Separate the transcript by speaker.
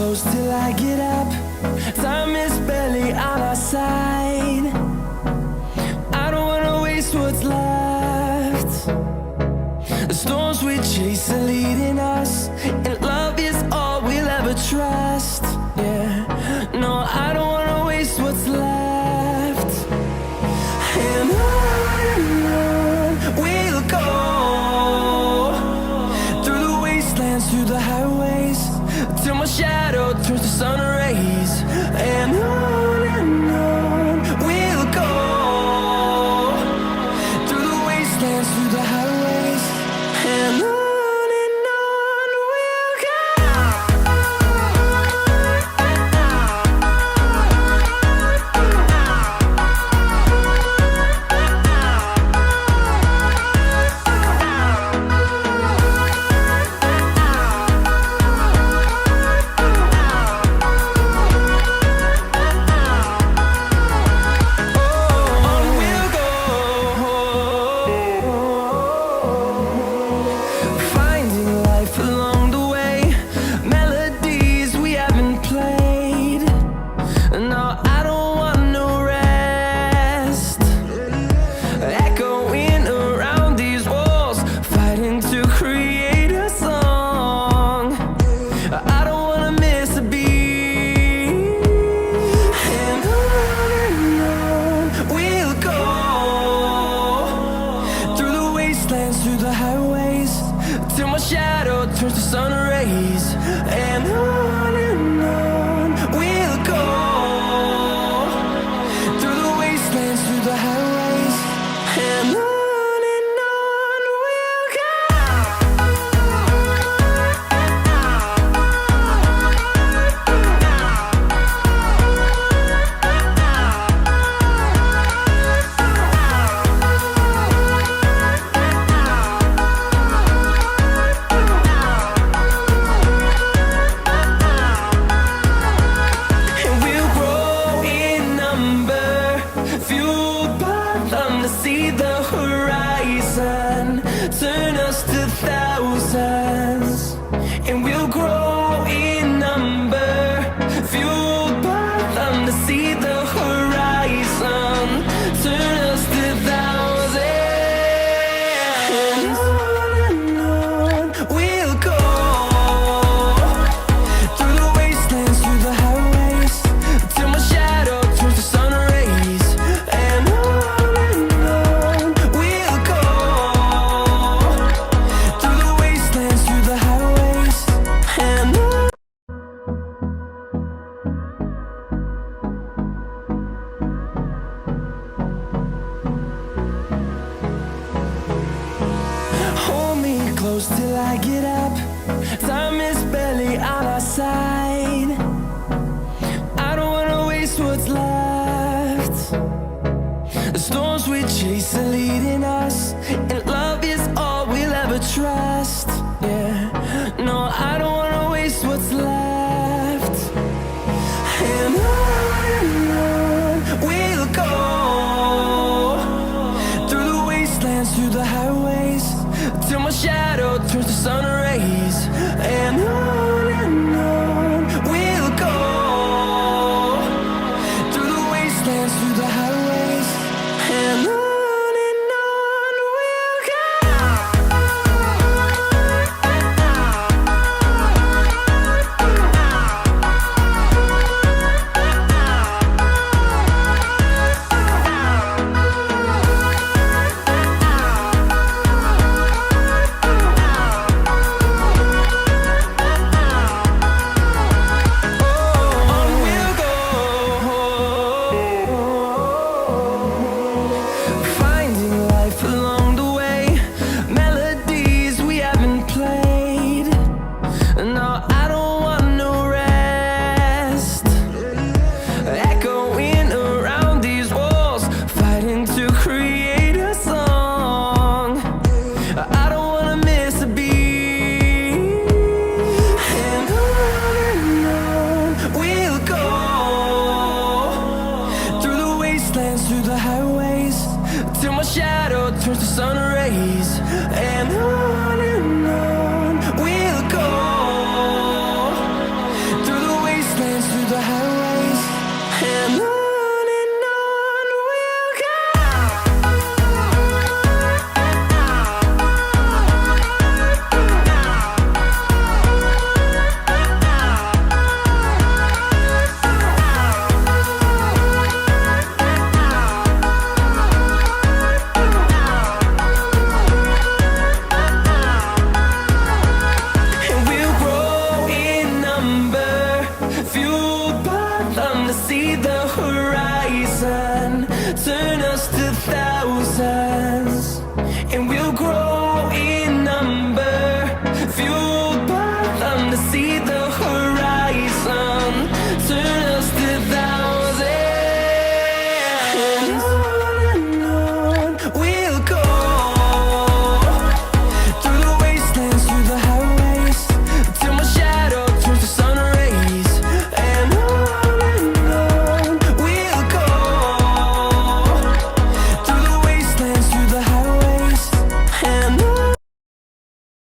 Speaker 1: close till I get up. Time is barely on our side. I don't wanna waste what's left. The storms we chase are leading us, and love is all we'll ever trust. Yeah, no, I don't wanna waste what's left. And on we'll go, through the wastelands, through the highways, till my shadow turns to sun rays. And on we'll go, through the wastelands, through the highways, and on. Through the highways, till my shadow turns to sun rays. And on we'll go, through the wastelands, through the highways, and on. See the horizon turn us to thousands, and we'll grow in number, fueled by them to see the horizon turn us to thousands. And on we'll go, through the wastelands, through the highways, till my shadow turns to sun rays. And close till I get up. Time is barely on our side. I don't wanna waste what's left. The storms we chase are leading us, and love is all we'll ever trust. Yeah, no, I don't wanna waste what's left. And on we'll go, through the wastelands, through the highways, till my shadow turns to sun rays. And on we'll go, through the wastelands, through the highways, and on. Till my shadow turns to sun rays. And on